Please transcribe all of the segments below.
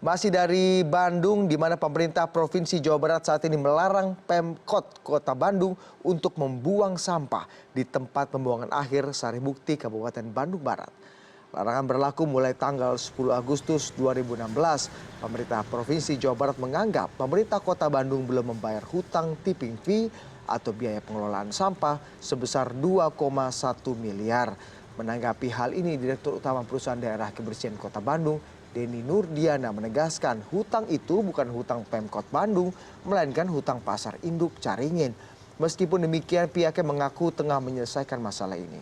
Masih dari Bandung, di mana pemerintah Provinsi Jawa Barat saat ini melarang Pemkot Kota Bandung untuk membuang sampah di tempat pembuangan akhir Sarimukti, Kabupaten Bandung Barat. Larangan berlaku mulai tanggal 10 Agustus 2016. Pemerintah Provinsi Jawa Barat menganggap pemerintah Kota Bandung belum membayar hutang tipping fee atau biaya pengelolaan sampah sebesar 2,1 miliar. Menanggapi hal ini, Direktur Utama Perusahaan Daerah Kebersihan Kota Bandung, Denny Nurdiana, menegaskan hutang itu bukan hutang Pemkot Bandung, melainkan hutang Pasar Induk Caringin. Meskipun demikian, pihaknya mengaku tengah menyelesaikan masalah ini.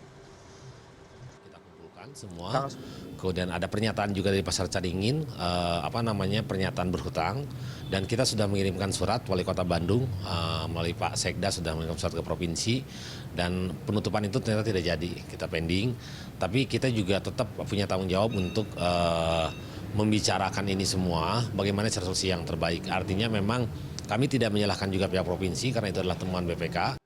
Kita kumpulkan semua, kemudian ada pernyataan juga dari Pasar Caringin, pernyataan berhutang, dan kita sudah mengirimkan surat Wali Kota Bandung melalui Pak Sekda sudah mengirimkan surat ke provinsi, dan penutupan itu ternyata tidak jadi, kita pending, tapi kita juga tetap punya tanggung jawab untuk membicarakan ini semua, bagaimana solusi yang terbaik. Artinya memang kami tidak menyalahkan juga pihak provinsi karena itu adalah temuan BPK.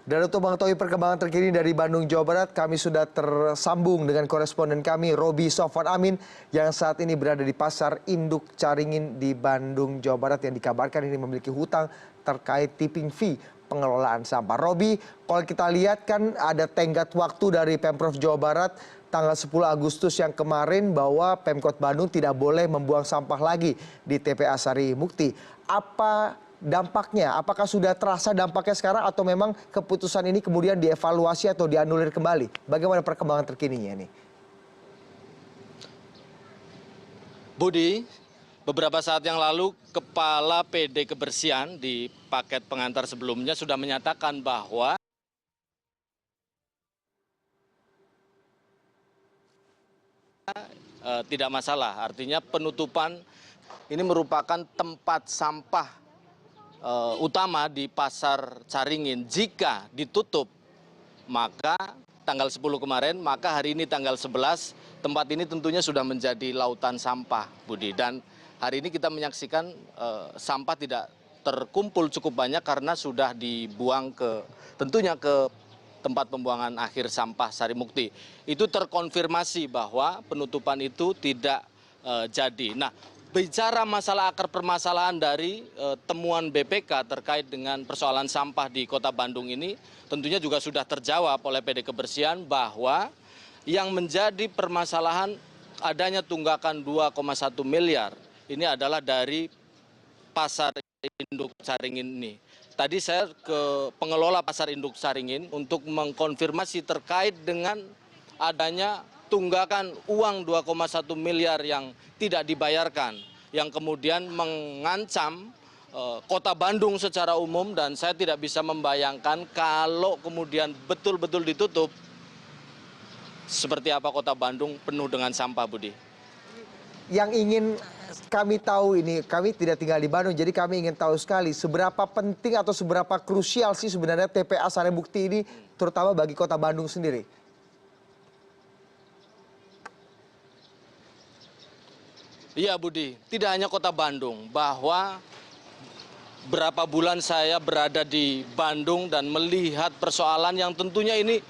Dan untuk mengetahui perkembangan terkini dari Bandung, Jawa Barat, kami sudah tersambung dengan koresponden kami, Roby Sofwan Amin, yang saat ini berada di Pasar Induk Caringin di Bandung, Jawa Barat, yang dikabarkan ini memiliki hutang terkait tipping fee pengelolaan sampah. Roby, kalau kita lihat kan ada tenggat waktu dari Pemprov Jawa Barat tanggal 10 Agustus yang kemarin bahwa Pemkot Bandung tidak boleh membuang sampah lagi di TPA Sarimukti. Apa dampaknya? Apakah sudah terasa dampaknya sekarang atau memang keputusan ini kemudian dievaluasi atau dianulir kembali? Bagaimana perkembangan terkininya ini? Budi, beberapa saat yang lalu Kepala PD Kebersihan di paket pengantar sebelumnya sudah menyatakan bahwa tidak masalah, artinya penutupan ini merupakan tempat sampah utama di Pasar Caringin. Jika ditutup, maka tanggal 10 kemarin, maka hari ini tanggal 11, tempat ini tentunya sudah menjadi lautan sampah, Budi. Dan hari ini kita menyaksikan sampah tidak terkumpul cukup banyak karena sudah dibuang tentunya ke tempat pembuangan akhir sampah Sarimukti. Itu terkonfirmasi bahwa penutupan itu tidak jadi. Nah, bicara masalah akar permasalahan dari temuan BPK terkait dengan persoalan sampah di Kota Bandung ini, tentunya juga sudah terjawab oleh PD Kebersihan bahwa yang menjadi permasalahan adanya tunggakan 2,1 miliar ini adalah dari Pasar Induk Caringin ini. Tadi saya ke pengelola Pasar Induk Caringin untuk mengkonfirmasi terkait dengan adanya tunggakan uang 2,1 miliar yang tidak dibayarkan, yang kemudian mengancam Kota Bandung secara umum, dan saya tidak bisa membayangkan kalau kemudian betul-betul ditutup, seperti apa Kota Bandung penuh dengan sampah, Budi. Yang ingin kami tahu ini, kami tidak tinggal di Bandung, jadi kami ingin tahu sekali seberapa penting atau seberapa krusial sih sebenarnya TPA Sarimukti ini, terutama bagi Kota Bandung sendiri. Iya, Budi, tidak hanya Kota Bandung, bahwa berapa bulan saya berada di Bandung dan melihat persoalan yang tentunya ini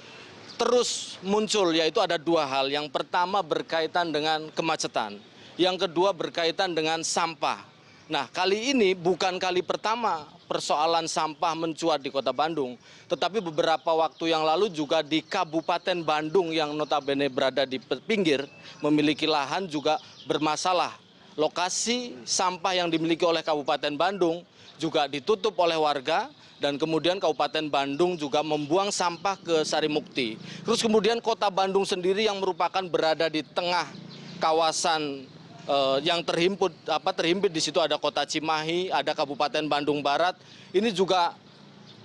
terus muncul, yaitu ada dua hal. Yang pertama berkaitan dengan kemacetan. Yang kedua berkaitan dengan sampah. Nah, kali ini bukan kali pertama persoalan sampah mencuat di Kota Bandung, tetapi beberapa waktu yang lalu juga di Kabupaten Bandung yang notabene berada di pinggir, memiliki lahan juga bermasalah. Lokasi sampah yang dimiliki oleh Kabupaten Bandung juga ditutup oleh warga, dan kemudian Kabupaten Bandung juga membuang sampah ke Sarimukti. Terus kemudian Kota Bandung sendiri yang merupakan berada di tengah kawasan yang terhimpit di situ ada Kota Cimahi, ada Kabupaten Bandung Barat. Ini juga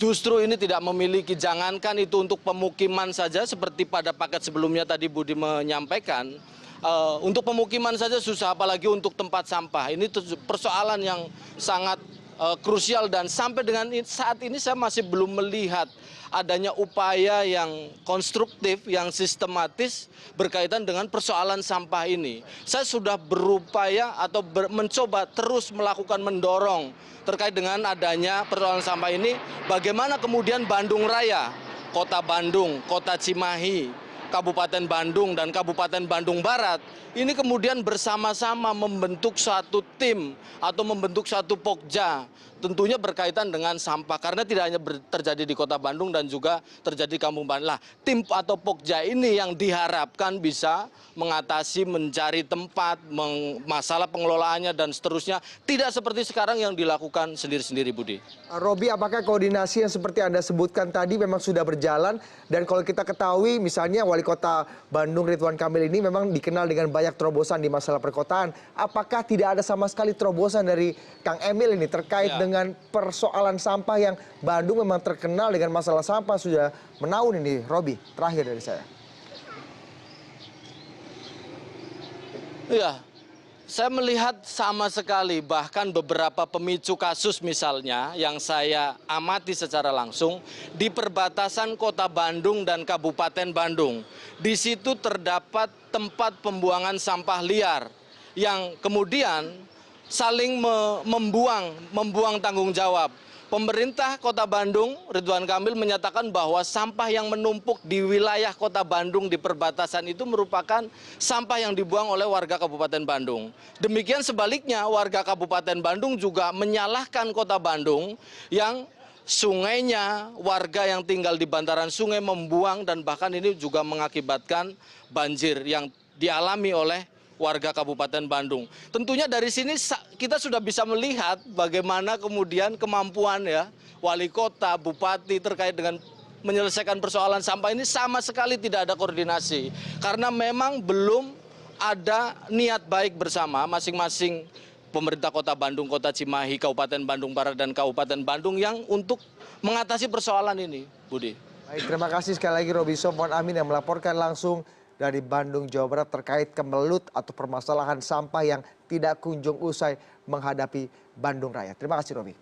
justru ini tidak memiliki, jangankan itu untuk pemukiman saja seperti pada paket sebelumnya tadi Budi menyampaikan, untuk pemukiman saja susah, apalagi untuk tempat sampah. Ini persoalan yang sangat krusial, dan sampai dengan saat ini saya masih belum melihat adanya upaya yang konstruktif, yang sistematis berkaitan dengan persoalan sampah ini. Saya sudah berupaya atau mencoba terus melakukan mendorong terkait dengan adanya persoalan sampah ini, bagaimana kemudian Bandung Raya, Kota Bandung, Kota Cimahi, Kabupaten Bandung dan Kabupaten Bandung Barat ini kemudian bersama-sama membentuk satu tim atau membentuk satu pokja, tentunya berkaitan dengan sampah karena tidak hanya terjadi di Kota Bandung dan juga terjadi di Kampung Bandung. Lah, tim atau pokja ini yang diharapkan bisa mengatasi, mencari tempat, masalah pengelolaannya dan seterusnya, tidak seperti sekarang yang dilakukan sendiri-sendiri, Budi. Robi, apakah koordinasi yang seperti Anda sebutkan tadi memang sudah berjalan? Dan kalau kita ketahui misalnya Wali Kota Bandung Ridwan Kamil ini memang dikenal dengan banyak terobosan di masalah perkotaan. Apakah tidak ada sama sekali terobosan dari Kang Emil ini terkait dengan persoalan sampah yang Bandung memang terkenal dengan masalah sampah sudah menaun ini, Robi? Terakhir dari saya. Iya, saya melihat sama sekali, bahkan beberapa pemicu kasus misalnya yang saya amati secara langsung di perbatasan Kota Bandung dan Kabupaten Bandung. Di situ terdapat tempat pembuangan sampah liar yang kemudian saling membuang tanggung jawab. Pemerintah Kota Bandung, Ridwan Kamil menyatakan bahwa sampah yang menumpuk di wilayah Kota Bandung di perbatasan itu merupakan sampah yang dibuang oleh warga Kabupaten Bandung. Demikian sebaliknya, warga Kabupaten Bandung juga menyalahkan Kota Bandung yang sungainya, warga yang tinggal di bantaran sungai membuang dan bahkan ini juga mengakibatkan banjir yang dialami oleh warga Kabupaten Bandung. Tentunya dari sini kita sudah bisa melihat bagaimana kemudian kemampuan ya wali kota, bupati terkait dengan menyelesaikan persoalan sampah ini sama sekali tidak ada koordinasi. Karena memang belum ada niat baik bersama masing-masing pemerintah Kota Bandung, Kota Cimahi, Kabupaten Bandung Barat dan Kabupaten Bandung yang untuk mengatasi persoalan ini, Budi. Baik, terima kasih sekali lagi Robi Sofwan Amin yang melaporkan langsung dari Bandung, Jawa Barat terkait kemelut atau permasalahan sampah yang tidak kunjung usai menghadapi Bandung Raya. Terima kasih, Robi.